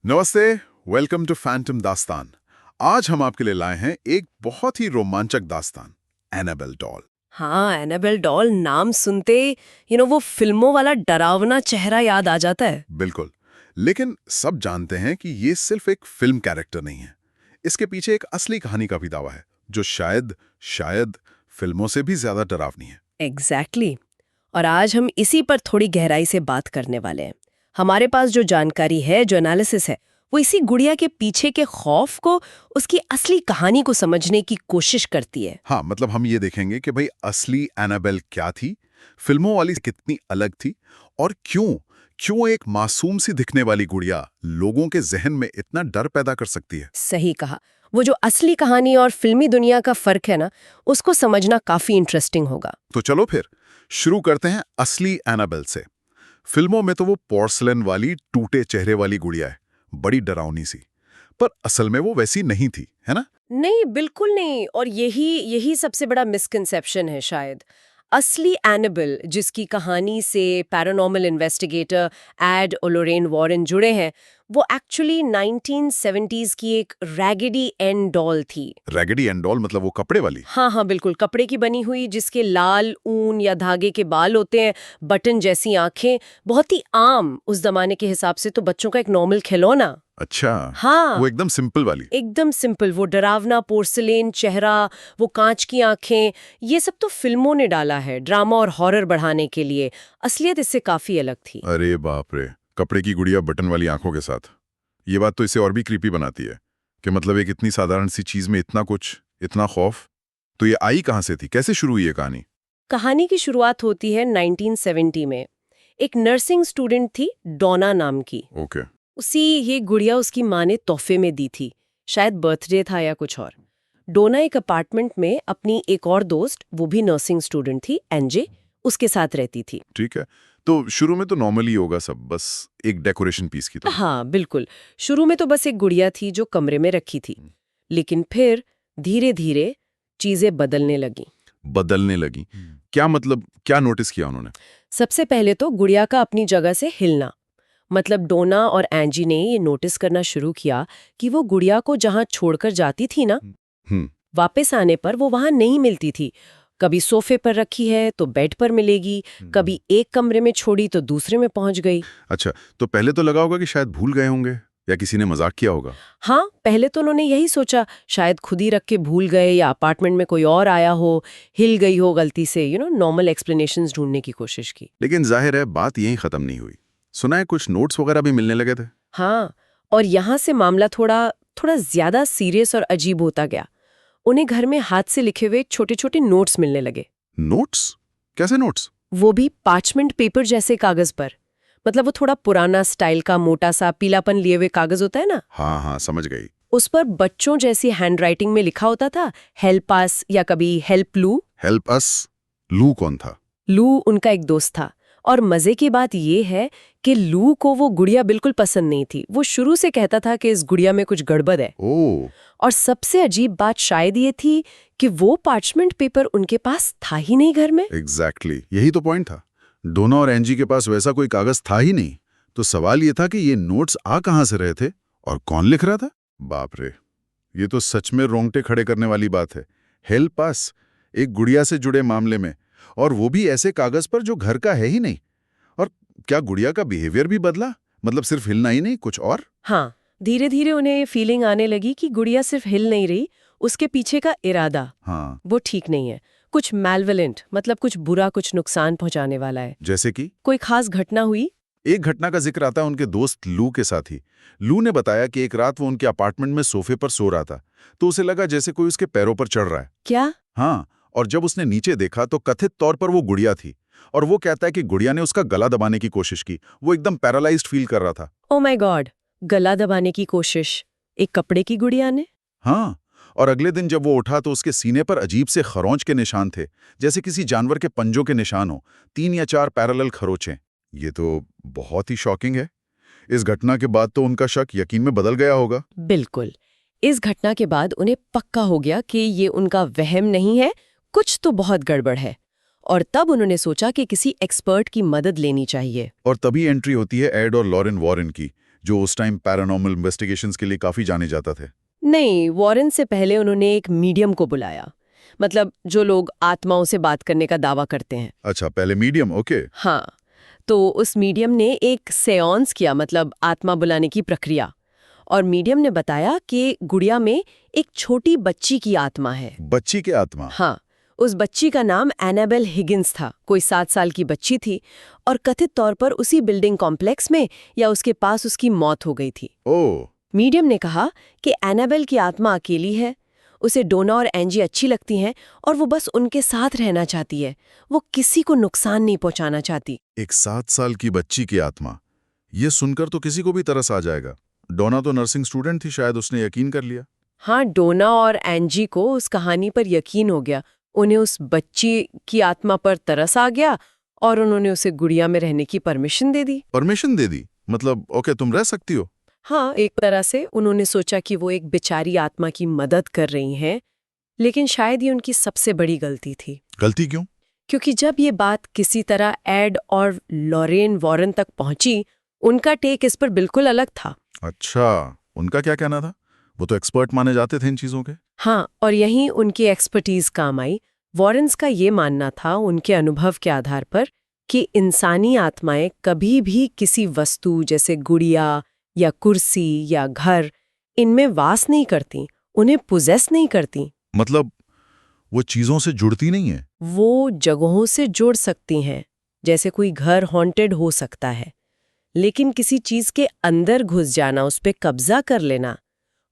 नमस्ते, welcome to Phantom दास्तान। आज हम आपके लिए लाए हैं एक बहुत ही रोमांचक दास्तान, एनाबेल डॉल। हाँ, एनाबेल डॉल नाम सुनते वो फिल्मों वाला डरावना चेहरा याद आ जाता है। बिल्कुल, लेकिन सब जानते हैं कि ये सिर्फ एक फिल्म कैरेक्टर नहीं है। इसके पीछे एक असली कहानी का भी दावा है, जो शायद फिल्मों से भी ज्यादा डरावनी है। एग्जैक्टली। और आज हम इसी पर थोड़ी गहराई से बात करने वाले हैं। हमारे पास जो जानकारी है, जो एनालिसिस है, वो इसी गुड़िया के पीछे के खौफ को, उसकी असली कहानी को समझने की कोशिश करती है। हाँ, मतलब हम ये देखेंगे कि भाई असली एनाबेल क्या थी, फिल्मों वाली कितनी अलग थी, और क्यों एक मासूम सी दिखने वाली गुड़िया लोगों के जहन में इतना डर पैदा कर सकती है। सही कहा। वो जो असली कहानी और फिल्मी दुनिया का फर्क है ना, उसको समझना काफी इंटरेस्टिंग होगा। तो चलो फिर शुरू करते हैं असली एनाबेल से। फिल्मों में तो वो पोर्सलेन वाली टूटे चेहरे वाली गुड़िया है, बड़ी डरावनी सी। पर असल में वो वैसी नहीं थी, है ना? नहीं, बिल्कुल नहीं। और यही यही सबसे बड़ा मिसकंसेप्शन है शायद। असली एनाबेल, जिसकी कहानी से पैरानॉर्मल इन्वेस्टिगेटर एड और लोरेन वॉरेन जुड़े हैं, वो एक्चुअली 1970s की एक रैगेडी एन डॉल थी। रैगेडी एंड डॉल मतलब वो कपड़े वाली? हाँ हाँ, बिल्कुल कपड़े की बनी हुई, जिसके लाल ऊन या धागे के बाल होते हैं, बटन जैसी आंखें। बहुत ही आम, उस जमाने के हिसाब से तो बच्चों का एक नॉर्मल खिलौना। अच्छा। हाँ, वो एकदम सिंपल वाली। एकदम सिंपल। वो डरावना पोर्सिलेन चेहरा, वो कांच की आंखें, ये सब तो फिल्मों ने डाला है ड्रामा और हॉरर बढ़ाने के लिए। असलियत इससे काफी अलग थी। अरे बाप रे, कपड़े की गुड़िया बटन वाली आंखों के साथ। ये बात तो इसे और भी क्रीपी बनाती है कि मतलब एक इतनी साधारण सी चीज में इतना कुछ, इतना खौफ। तो ये आई कहां से थी, कैसे शुरू हुई ये कहानी? कहानी की शुरुआत होती है 1970 में। एक नर्सिंग स्टूडेंट थी, डोना नाम की। ओके। उसी ये गुड़िया उसकी माँ ने तोहफे में दी थी, शायद बर्थडे था या कुछ और। डोना एक अपार्टमेंट में अपनी एक और दोस्त, वो भी नर्सिंग स्टूडेंट थी, एनजे, उसके साथ रहती थी। ठीक है, तो शुरू में तो नॉर्मली होगा सब, बस एक डेकोरेशन पीस की तरह। हाँ बिल्कुल। शुरू में तो बस एक गुड़िया थी जो कमरे में रखी थी, लेकिन फिर धीरे धीरे चीजें बदलने लगी। बदलने लगी? क्या मतलब, क्या नोटिस किया उन्होंने? सबसे पहले तो गुड़िया का अपनी जगह से हिलना। मतलब डोना और एंजी ने ये नोटिस करना शुरू किया कि वो गुड़िया को जहाँ छोड़कर जाती थी ना, हम्म। वापस आने पर वो वहां नहीं मिलती थी। कभी सोफे पर रखी है तो बेड पर मिलेगी, कभी एक कमरे में छोड़ी तो दूसरे में पहुंच गई। अच्छा, तो पहले तो लगा होगा कि शायद भूल गए होंगे या किसी ने मजाक किया होगा। हाँ, पहले तो उन्होंने यही सोचा, शायद खुद ही रख के भूल गए या अपार्टमेंट में कोई और आया हो, हिल गई हो गलती से। नॉर्मल एक्सप्लेनेशंस ढूंढने की कोशिश की। लेकिन जाहिर है बात यहीं खत्म नहीं हुई। सुना है कुछ नोट्स वगैरह भी मिलने लगे थे। हाँ, और यहाँ से मामला थोड़ा थोड़ा ज्यादा सीरियस और अजीब होता गया। उन्हें घर में हाथ से लिखे हुए छोटे छोटे नोट्स मिलने लगे। नोट्स? कैसे नोट्स? वो भी पार्चमेंट पेपर जैसे कागज पर। मतलब वो थोड़ा पुराना स्टाइल का मोटा सा पीलापन लिए हुए कागज होता है ना, हाँ हाँ, समझ गई। उस पर बच्चों जैसी हैंडराइटिंग में लिखा होता था, हेल्प अस या कभी हेल्प लू। Help us? लू कौन था? लू उनका एक दोस्त था। और मजे की बात ये है कि लू को वो गुड़िया बिल्कुल पसंद नहीं थी। वो शुरू से कहता था कि इस गुड़िया में कुछ गड़बड़ है। ओह। और सबसे अजीब बात शायद ये थी कि वो पार्चमेंट पेपर उनके पास था ही नहीं घर में। एग्जैक्टली, यही तो पॉइंट था। डोना और एनजी के पास वैसा कोई कागज था ही नहीं। तो सवाल ये था कि ये नोट्स आ कहां से रहे थे और कौन लिख रहा था। बाप रे, ये तो सच में रोंगटे खड़े करने वाली बात है। हेल्प अस, एक गुड़िया से जुड़े मामले में, और वो भी ऐसे कागज पर जो घर का है ही नहीं। और क्या गुड़िया का बिहेवियर भी बदला? मतलब सिर्फ हिलना ही नहीं, कुछ और? हाँ, धीरे धीरे उन्हें ये फीलिंग आने लगी कि गुड़िया सिर्फ हिल नहीं रही, उसके पीछे का इरादा हाँ। वो ठीक नहीं है। कुछ मैलवेलेंट, मतलब कुछ बुरा, कुछ नुकसान पहुंचाने वाला है। जैसे कि? कोई खास घटना हुई? एक घटना का जिक्र आता है उनके दोस्त लू के साथ ही। लू ने बताया कि एक रात वो उनके अपार्टमेंट में सोफे पर सो रहा था, तो उसे लगा जैसे कोई उसके पैरों पर चढ़ रहा है। क्या? हाँ, और जब उसने नीचे देखा तो कथित तौर पर वो गुड़िया थी। और वो कहता है कि गुड़िया ने उसका गला दबाने की कोशिश की। वो एकदम पैरालाइज्ड फील कर रहा था। ओ माय गॉड, गला दबाने की कोशिश एक कपड़े की गुड़िया ने? हाँ, और अगले दिन जब वो उठा तो उसके सीने पर अजीब से खरोंच के निशान थे, जैसे किसी जानवर के पंजों के निशान हो। 3 या 4 पैरेलल खरोंचें। ये तो बहुत ही शॉकिंग है। इस घटना के बाद तो उनका शक यकीन में बदल गया होगा। बिल्कुल। इस घटना के बाद उन्हें पक्का हो गया कि ये उनका वहम नहीं है, कुछ तो बहुत गड़बड़ है। और तब उन्होंने सोचा कि किसी एक्सपर्ट की मदद लेनी चाहिए। और तभी एंट्री होती है एड और लॉरेन वॉरेन की, जो उस टाइम पैरानॉर्मल इन्वेस्टिगेशंस के लिए काफी जाने जाता थे? नहीं, वॉरेन से पहले उन्होंने एक मीडियम को बुलाया। मतलब जो लोग आत्माओं से बात करने का दावा करते हैं। अच्छा, पहले मीडियम, ओके। हाँ, तो उस मीडियम ने एक सेऑन्स किया, मतलब आत्मा बुलाने की प्रक्रिया। और मीडियम ने बताया कि गुड़िया में एक छोटी बच्ची की आत्मा है। बच्ची के आत्मा? हाँ, उस बच्ची का नाम एनाबेल हिगिंस था। कोई 7 साल की बच्ची थी और कथित तौर पर उसी बिल्डिंग कॉम्प्लेक्स में या उसके पास उसकी मौत हो गई थी। ओह। मीडियम ने कहा कि एनाबेल की आत्मा अकेली है, उसे डोना और एंजी अच्छी लगती हैं और वो बस उनके साथ रहना चाहती है। वो किसी को नुकसान नहीं पहुंचाना चाहती। एक 7 साल की बच्ची की आत्मा, ये सुनकर तो किसी को भी तरस आ जाएगा। डोना तो नर्सिंग स्टूडेंट थी, शायद उसने यकीन कर लिया। हाँ, डोना और एंजी को उस कहानी पर यकीन हो गया। उन्हें उस बच्ची की आत्मा पर तरस आ गया और उन्होंने उसे गुड़िया में रहने की परमिशन दे दी। परमिशन दे दी? मतलब ओके, तुम रह सकती हो? हाँ, एक तरह से उन्होंने सोचा कि वो एक बेचारी आत्मा की मदद कर रही हैं, लेकिन शायद ये उनकी सबसे बड़ी गलती थी। गलती क्यों? क्योंकि जब ये बात किसी तरह एड और लॉरेन वॉरेन तक पहुंची, उनका टेक इस पर बिल्कुल अलग था। अच्छा, उनका क्या कहना था? वो तो एक्सपर्ट माने जाते थे इन चीजों के। हाँ, और यहीं उनकी एक्सपर्टीज काम आई। वॉरेन्स का ये मानना था, उनके अनुभव के आधार पर, कि इंसानी आत्माएं कभी भी किसी वस्तु जैसे गुड़िया या कुर्सी या घर, इनमें वास नहीं करती, उन्हें पोजेस नहीं करती। मतलब वो चीजों से जुड़ती नहीं है? वो जगहों से जुड़ सकती हैं, जैसे कोई घर हॉन्टेड हो सकता है, लेकिन किसी चीज के अंदर घुस जाना, उस पे कब्जा कर लेना,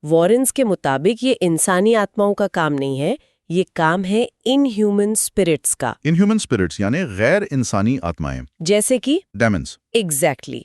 वॉरेन्स के मुताबिक ये इंसानी आत्माओं का काम नहीं है, ये काम है इनह्यूमन स्पिरिट्स का। इनह्यूमन स्पिरिट्स यानी गैर इंसानी आत्माएं, जैसे कि डेमन्स। एग्जैक्टली,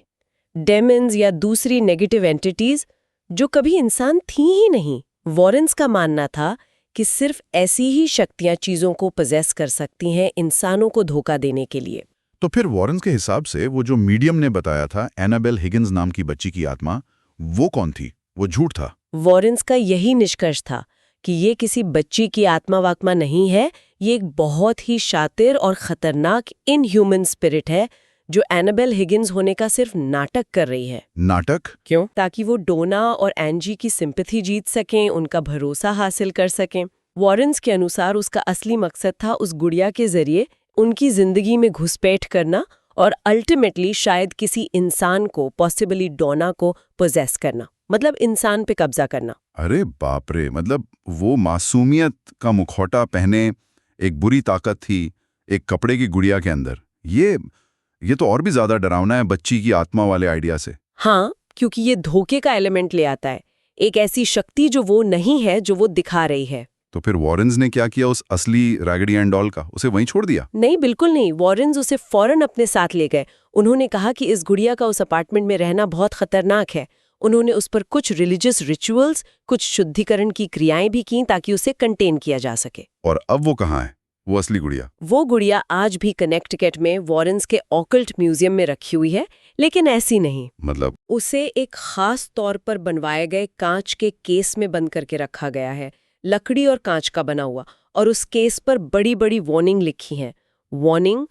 डेमन्स या दूसरी नेगेटिव एंटिटीज जो कभी इंसान थी ही नहीं। वॉरेन्स का मानना था कि सिर्फ ऐसी ही शक्तियां चीजों को पजेस कर सकती हैं इंसानों को धोखा देने के लिए। तो फिर वॉरेन्स के हिसाब से वो जो मीडियम ने बताया था, एनाबेल हिगिंस नाम की बच्ची की आत्मा, वो कौन थी? वो झूठ था? वॉरेन्स का यही निष्कर्ष था कि ये किसी बच्ची की आत्मा वात्मा नहीं है, ये एक बहुत ही शातिर और खतरनाक इनह्यूमन स्पिरिट है जो एनाबेल हिगिंस होने का सिर्फ नाटक कर रही है। नाटक? क्यों? ताकि वो डोना और एंजी की सिंपैथी जीत सकें, उनका भरोसा हासिल कर सकें। वॉरेन्स के अनुसार उसका असली मकसद था उस गुड़िया के जरिए उनकी जिंदगी में घुसपैठ करना और अल्टीमेटली शायद किसी इंसान को, पॉसिबली डोना को पोजेस करना, मतलब इंसान पे कब्जा करना। अरे बाप रे, मतलब वो मासूमियत का मुखौटा पहने एक बुरी ताकत थी एक कपड़े की गुड़िया के अंदर। ये तो और भी ज्यादा डरावना है बच्ची की आत्मा वाले आइडिया से। हाँ, क्योंकि ये धोखे का एलिमेंट ले आता है, एक ऐसी शक्ति जो वो नहीं है, जो वो दिखा रही है। तो फिर वॉरेन्स ने क्या किया उस असली रैगडी एंड डॉल का? उसे वहीं छोड़ दिया? नहीं, बिल्कुल नहीं। वॉरेन्स उसे फौरन अपने साथ ले गए। उन्होंने कहा कि इस गुड़िया का उस अपार्टमेंट में रहना बहुत खतरनाक है। उन्होंने उस पर कुछ रिलीजियस रिचुअल्स, कुछ शुद्धिकरण की क्रियाएं भी की ताकि उसे कंटेन किया जा सके। और अब वो कहाँ है, वो असली गुड़िया? वो गुड़िया आज भी कनेक्टिकट में वॉरेन्स के ऑकल्ट म्यूजियम में रखी हुई है, लेकिन ऐसी नहीं। मतलब? उसे एक खास तौर पर बनवाए गए कांच के केस में बंद करके रखा गया है, लकड़ी और कांच का बना हुआ, और उस केस पर बड़ी बड़ी वार्निंग लिखी हैं। Warning,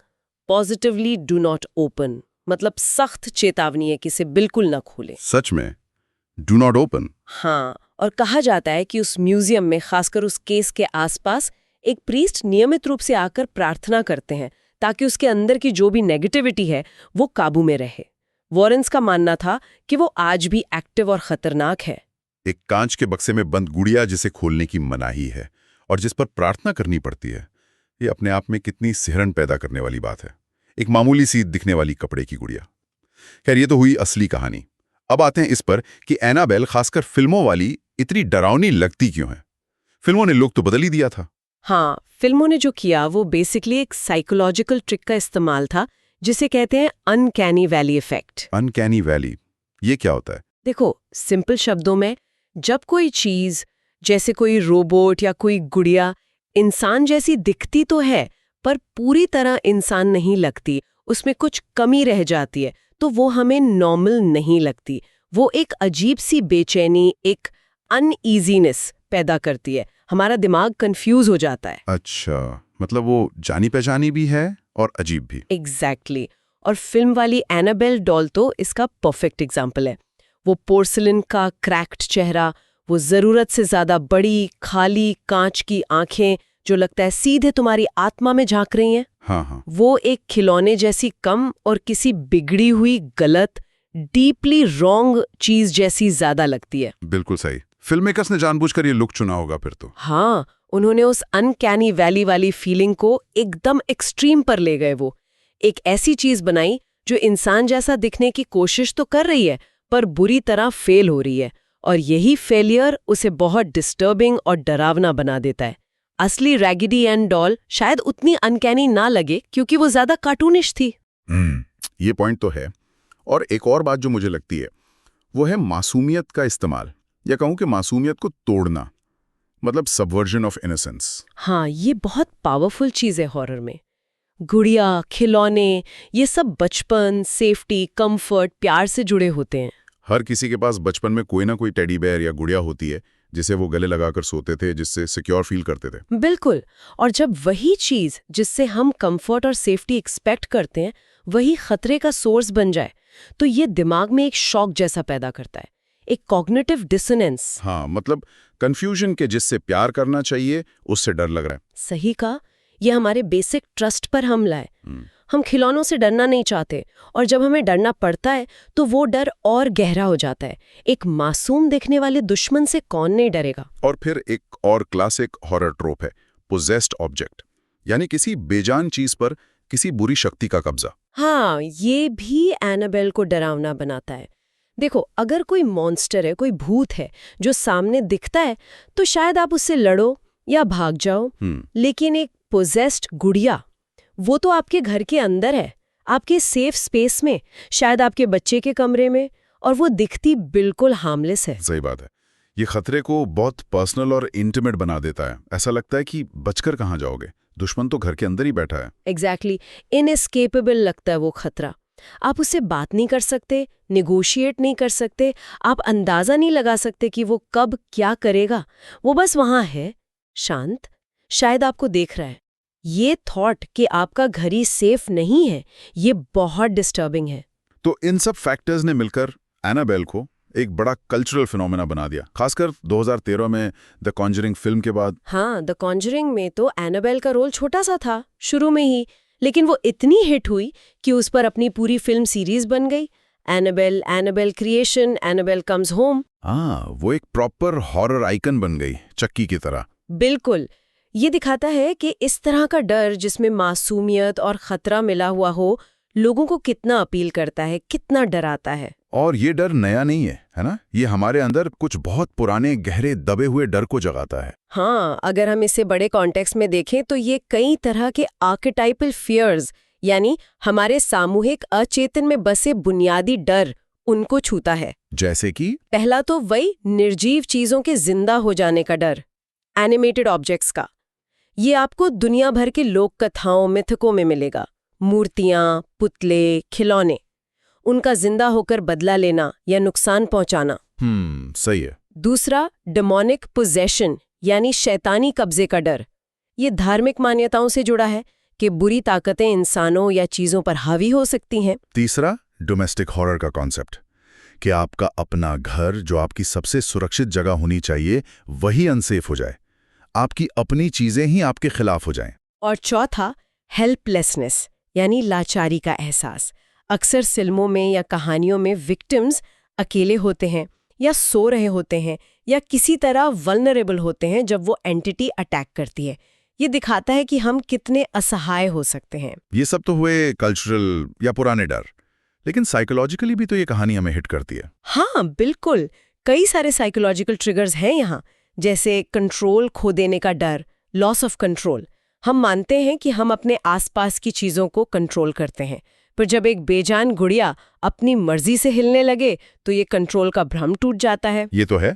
positively do not open, मतलब सख्त चेतावनी है कि इसे बिल्कुल न खोलें। सच में? Do not open? हाँ, और कहा जाता है कि उस म्यूजियम में, खासकर उस केस के आसपास, एक प्रीस्ट नियमित रूप से आकर प्रार्थना करते हैं ताकि उसके अंदर की जो भी नेगेटिविटी है वो काबू में रहे। वॉरेन्स का मानना था कि वो आज भी एक्टिव और खतरनाक है। एक कांच के बक्से में बंद गुड़िया जिसे खोलने की मनाही है और जिस पर प्रार्थना करनी पड़ती है, ये अपने आप में कितनी सिहरन पैदा करने वाली बात है। एक मामूली सी दिखने वाली कपड़े की गुड़िया। खैर, ये तो हुई असली कहानी। अब आते हैं इस पर कि एनाबेल खासकर फिल्मों वाली इतनी डरावनी लगती क्यों है? फिल्मों ने लुक तो बदल ही दिया था। हाँ, फिल्मों ने जो किया वो बेसिकली एक साइकोलॉजिकल ट्रिक का इस्तेमाल था, जिसे कहते हैं uncanny valley effect. Uncanny valley, ये क्या होता है? देखो, सिंपल शब्दों में, जब कोई चीज, जैसे कोई रोबोट या कोई गुड़िया, इंसान जैसी दिखती तो है पर पूरी तरह इंसान नहीं लगती, उसमें कुछ कमी रह जाती है, तो वो हमें नॉर्मल नहीं लगती। वो एक अजीब सी बेचैनी, एक अनईजीनेस पैदा करती है। हमारा दिमाग कंफ्यूज हो जाता है। अच्छा, मतलब वो जानी पहचानी भी है और अजीब भी। एग्जैक्टली। और फिल्म वाली एनाबेल डॉल तो इसका परफेक्ट एग्जाम्पल है। वो पोर्सलिन का क्रैक्ड चेहरा, वो जरूरत से ज्यादा बड़ी खाली कांच की आंखें जो लगता है सीधे तुम्हारी आत्मा में झांक रही हैं। हाँ हाँ, वो एक खिलौने जैसी कम और किसी बिगड़ी हुई गलत डीपली रॉन्ग चीज जैसी ज्यादा लगती है। बिल्कुल सही। फिल्म मेकर्स ने जानबूझकर ये लुक चुना होगा फिर तो। हाँ, उन्होंने उस अनकैनी वैली वाली फीलिंग को एकदम एक्सट्रीम पर ले गए। वो एक ऐसी चीज बनाई जो इंसान जैसा दिखने की कोशिश तो कर रही है पर बुरी तरह फेल हो रही है, और यही फेलियर उसे बहुत डिस्टर्बिंग और डरावना बना देता है। असली रैगिडी एंड डॉल शायद उतनी अनकैनी ना लगे क्योंकि वो ज्यादा कार्टूनिश थी। ये पॉइंट तो है। और एक और बात जो मुझे लगती है वो है मासूमियत का इस्तेमाल, या कहूं कि मासूमियत को तोड़ना, मतलब सबवर्जन ऑफ इनोसेंस। हाँ, ये बहुत पावरफुल चीज है हॉरर में। गुड़िया, खिलौने, ये सब बचपन, सेफ्टी, कंफर्ट, प्यार से जुड़े होते हैं। हर किसी के पास बचपन में कोई ना कोई टेडी बेयर या गुड़िया होती है जिसे वो गले लगाकर सोते थे, जिससे सिक्योर फील करते थे। बिल्कुल, और जब वही चीज जिससे हम कंफर्ट और सेफ्टी एक्सपेक्ट करते हैं वही खतरे का सोर्स बन जाए तो ये दिमाग में एक शॉक जैसा पैदा करता है, एक कॉग्निटिव डिसोनेंस। हाँ, मतलब कंफ्यूजन के जिससे प्यार करना चाहिए उससे डर लग रहा है। सही कहा, ये हमारे बेसिक ट्रस्ट पर हमला है। हम खिलौनों से डरना नहीं चाहते, और जब हमें डरना पड़ता है तो वो डर और गहरा हो जाता है। एक मासूम दिखने वाले दुश्मन से कौन नहीं डरेगा। और फिर एक और क्लासिक हॉरर ट्रोप है पोजेस्ड ऑब्जेक्ट, यानी किसी बेजान चीज पर किसी बुरी शक्ति का कब्जा। हाँ, ये भी एनाबेल को डरावना बनाता है। देखो, अगर कोई मॉन्स्टर है, कोई भूत है जो सामने दिखता है तो शायद आप उससे लड़ो या भाग जाओ, लेकिन एक पोजेस्ड गुड़िया, वो तो आपके घर के अंदर है, आपके सेफ स्पेस में, शायद आपके बच्चे के कमरे में, और वो दिखती बिल्कुल हार्मलेस है। सही बात है। ये खतरे को बहुत पर्सनल और इंटीमेट बना देता है। ऐसा लगता है कि बचकर कहाँ जाओगे, दुश्मन तो घर के अंदर ही बैठा है। एग्जैक्टली, इनएस्केपेबल लगता है वो खतरा। आप उससे बात नहीं कर सकते, निगोशिएट नहीं कर सकते, आप अंदाजा नहीं लगा सकते कि वो कब क्या करेगा। वो बस वहां है, शांत, शायद आपको देख रहा है। ये थॉट कि आपका घर ही सेफ नहीं है, ये बहुत डिस्टर्बिंग है। तो इन सब फैक्टर्स ने मिलकर एनाबेल को एक बड़ा कल्चरल फिनोमेना बना दिया, खासकर 2013 में द कॉन्जरिंग फिल्म के बाद। हाँ, द कॉन्जरिंग में तो एनाबेल का रोल छोटा सा था शुरू में ही, लेकिन वो इतनी हिट हुई कि उस पर अपनी पूरी फिल्म सीरीज बन गई। Annabelle, Annabelle creation, Annabelle comes home. हाँ, वो एक प्रॉपर हॉरर आइकन बन गई, चक्की की तरह। बिल्कुल, ये दिखाता है कि इस तरह का डर जिसमें मासूमियत और खतरा मिला हुआ हो, लोगों को कितना अपील करता है, कितना डराता है। और ये डर नया नहीं है ना? ये हमारे अंदर कुछ बहुत पुराने गहरे दबे हुए डर को जगाता है। हाँ, अगर हम इसे बड़े कॉन्टेक्स्ट में देखें तो ये कई तरह के आर्केटाइपल फियर्स, यानी हमारे सामूहिक अचेतन में बसे बुनियादी डर, उनको छूता है। जैसे कि पहला तो वही निर्जीव चीजों के जिंदा हो जाने का डर, एनिमेटेड ऑब्जेक्ट्स का। ये आपको दुनिया भर के लोक कथाओं, मिथकों में मिलेगा। मूर्तियां, पुतले, खिलौने, उनका जिंदा होकर बदला लेना या नुकसान पहुंचाना। सही है। दूसरा, डेमोनिक पोजेशन, यानी शैतानी कब्जे का डर। ये धार्मिक मान्यताओं से जुड़ा है कि बुरी ताकतें इंसानों या चीजों पर हावी हो सकती हैं। तीसरा, डोमेस्टिक हॉरर का कॉन्सेप्ट, कि आपका अपना घर जो आपकी सबसे सुरक्षित जगह होनी चाहिए वही अनसेफ हो जाए, आपकी अपनी चीजें ही आपके खिलाफ हो जाएं। और चौथा, हेल्पलेसनेस, यानी लाचारी का एहसास। अक्सर फिल्मों में या कहानियों में विक्टिम्स अकेले होते हैं या सो रहे होते हैं या किसी तरह वल्नरेबल होते हैं जब वो एंटिटी अटैक करती है। ये दिखाता है कि हम कितने असहाय हो सकते हैं। ये सब तो हुए कल्चरल या पुराने डर, लेकिन साइकोलॉजिकली भी तो ये कहानी हमें हिट करती है। हाँ, बिल्कुल, कई सारे साइकोलॉजिकल ट्रिगर्स हैं यहाँ, जैसे कंट्रोल खो देने का डर, लॉस ऑफ कंट्रोल। हम मानते हैं कि हम अपने आसपास की चीजों को कंट्रोल करते हैं, पर जब एक बेजान गुड़िया अपनी मर्जी से हिलने लगे तो ये कंट्रोल का भ्रम टूट जाता है। ये तो है।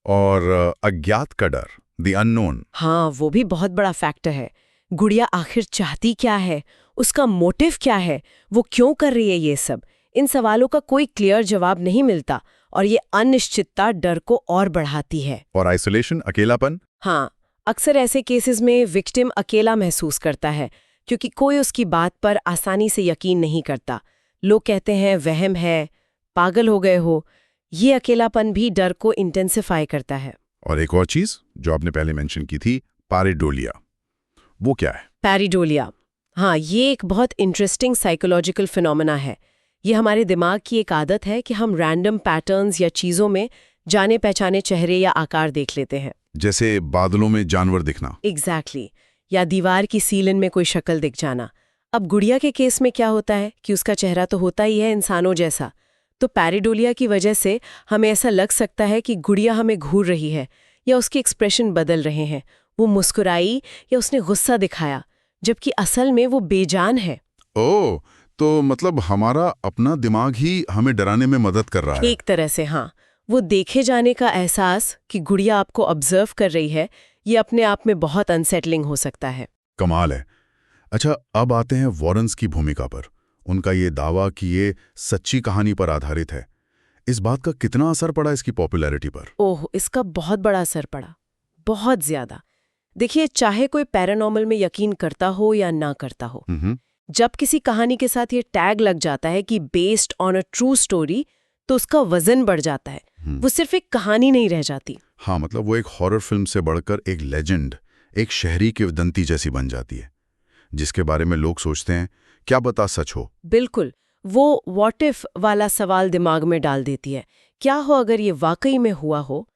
और अज्ञात का डर, द अननोन। हाँ, वो भी बहुत बड़ा फैक्टर है। गुड़िया आखिर चाहती क्या है, उसका मोटिव क्या है, वो क्यों कर रही है ये सब? इन सवालों का कोई क्लियर जवाब नहीं मिलता, और ये अनिश्चितता डर को और बढ़ाती है। और आइसोलेशन, अकेलापन। हाँ, अक्सर ऐसे केसेस में विक्टिम अकेला महसूस करता है क्योंकि कोई उसकी बात पर आसानी से यकीन नहीं करता। लोग कहते हैं वहम है, पागल हो गए हो, ये अकेलापन भी डर को इंटेंसिफाई करता है। और एक और चीज जो आपने पहले मेंशन की थी, पारेडोलिया, वो क्या है? पैरिडोलिया, हाँ, ये एक बहुत इंटरेस्टिंग साइकोलॉजिकल फिनोमेना है। ये हमारे दिमाग की एक आदत है कि हम रैंडम पैटर्न्स या चीज़ों में जाने पहचाने चेहरे या आकार देख लेते हैं। जैसे बादलों में जानवर दिखना। एग्जैक्टली, या दीवार की सीलन में कोई शक्ल दिख जाना। अब गुड़िया के केस में क्या होता है कि उसका चेहरा तो होता ही है इंसानों जैसा, तो पैरिडोलिया की वजह से हमें ऐसा लग सकता है कि गुड़िया हमें घूर रही है या उसके एक्सप्रेशन बदल रहे हैं, वो मुस्कुराई या उसने गुस्सा दिखाया, जबकि असल में वो बेजान है। ओह, तो मतलब हमारा अपना दिमाग ही हमें डराने में मदद कर रहा है। एक तरह से हाँ, वो देखे जाने का एहसास कि गुड़िया आपको ऑब्जर्व कर रही है, ये अपने आप में बहुत अनसेटलिंग हो सकता है। कमाल है। अच्छा, अब आते हैं वॉरेन्स की भूमिका पर। उनका ये दावा कि ये सच्ची कहानी पर आधारित है, इस बात का कितना असर पड़ा इसकी पॉपुलैरिटी पर? ओह, इसका बहुत बड़ा असर पड़ा, बहुत ज्यादा। देखिए, चाहे कोई पैरानॉर्मल में यकीन करता हो या ना करता हो, जब किसी कहानी के साथ ये टैग लग जाता है कि based on a true story, तो उसका वजन बढ़ जाता है। वो सिर्फ एक कहानी नहीं रह जाती। हाँ, मतलब वो एक हॉरर फिल्म से बढ़कर एक लेजेंड, एक शहरी किंवदंती जैसी बन जाती है, जिसके बारे में लोग सोचते हैं क्या पता सच हो। बिल्कुल, वो व्हाट इफ वाला सवाल दिमाग में डाल देती है। क्या हो अगर ये वाकई में हुआ हो?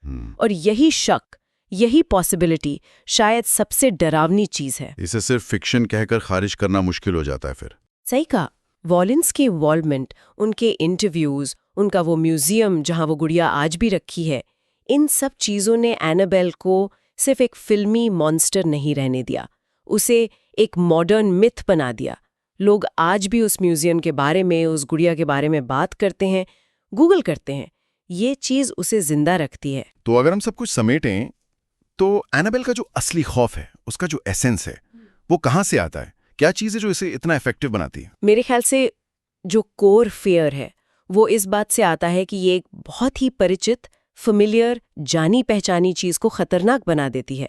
और यही शक, यही पॉसिबिलिटी शायद सबसे डरावनी चीज है। इसे सिर्फ फिक्शन कहकर खारिज करना मुश्किल हो जाता है फिर। सही कहा। वॉरेन्स की इन्वॉल्वमेंट, उनके इंटरव्यूज, उनका वो म्यूजियम जहां वो गुड़िया आज भी रखी है, इन सब चीजों ने एनाबेल को सिर्फ एक फिल्मी मॉन्स्टर नहीं रहने दिया, उसे एक मॉडर्न मिथ बना दिया। लोग आज भी उस म्यूजियम के बारे में, उस गुड़िया के बारे में बात करते हैं, गूगल करते हैं। ये चीज उसे जिंदा रखती है। तो अगर हम सब कुछ समेटें, तो एनाबेल का जो असली खौफ है, उसका जो एसेंस है, वो कहाँ से आता है? क्या चीज़ है जो इसे इतना इफेक्टिव बनाती है? मेरे ख्याल से जो कोर फियर है, वो इस बात से आता है कि ये एक बहुत ही परिचित, फेमिलियर, जानी पहचानी चीज को खतरनाक बना देती है।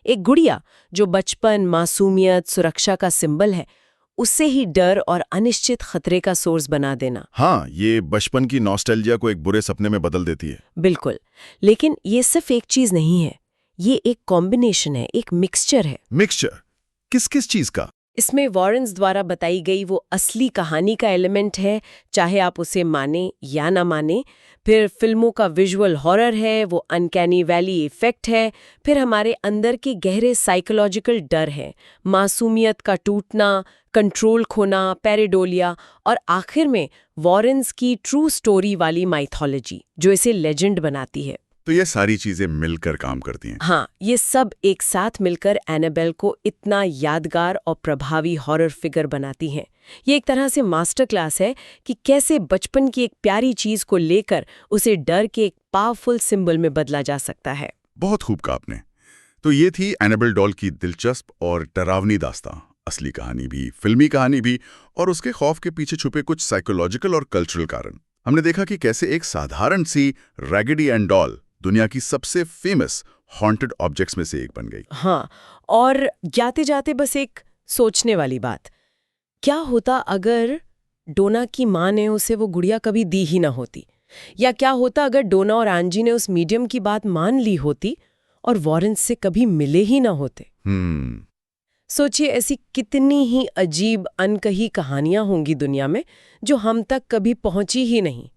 एक गुड़िया जो बचपन, मासूमियत, सुरक्षा का सिंबल है, उससे ही डर और अनिश्चित खतरे का सोर्स बना देना। हाँ, ये बचपन की नॉस्टैल्जिया को एक बुरे सपने में बदल देती है। बिल्कुल, लेकिन ये सिर्फ एक चीज नहीं है, ये एक कॉम्बिनेशन है, एक मिक्सचर है। मिक्सचर? किस किस चीज़ का? इसमें वॉरेन्स द्वारा बताई गई वो असली कहानी का एलिमेंट है, चाहे आप उसे माने या ना माने। फिर फिल्मों का विजुअल हॉरर है, वो अनकैनी वैली इफेक्ट है। फिर हमारे अंदर के गहरे साइकोलॉजिकल डर है, मासूमियत का टूटना, कंट्रोल खोना, पैरिडोलिया, और आखिर में वॉरेन्स की ट्रू स्टोरी वाली माइथोलॉजी जो इसे लेजेंड बनाती है। तो ये सारी चीजें मिलकर काम करती हैं। हाँ, ये सब एक साथ मिलकर एनाबेल को इतना यादगार और प्रभावी हॉरर फिगर बनाती हैं। ये एक तरह से मास्टर क्लास है कि कैसे बचपन की एक प्यारी चीज को लेकर उसे डर के एक पावरफुल सिंबल में बदला जा सकता है। बहुत खूब कहा आपने। तो ये थी एनाबेल डॉल की दिलचस्प और डरावनी दास्तां, असली कहानी भी, फिल्मी कहानी भी, और उसके खौफ के पीछे छुपे कुछ साइकोलॉजिकल और कल्चरल कारण। हमने देखा कि कैसे एक साधारण सी रैगडी एंड डॉल दुनिया की सबसे फेमस हॉन्टेड ऑब्जेक्ट्स में से एक बन गई। हाँ, और जाते जाते बस एक सोचने वाली बात, क्या होता अगर डोना की माँ ने उसे वो गुड़िया कभी दी ही ना होती? या क्या होता अगर डोना और एंजी ने उस मीडियम की बात मान ली होती और वॉरेन्स से कभी मिले ही ना होते? सोचिए, ऐसी कितनी ही अजीब अनकही कहानियां होंगी दुनिया में जो हम तक कभी पहुंची ही नहीं,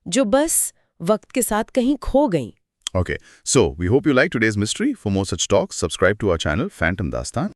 जो बस वक्त के साथ कहीं खो गईं। Okay, so we hope you liked today's mystery. For more such talks, subscribe to our channel, Phantom Dastan.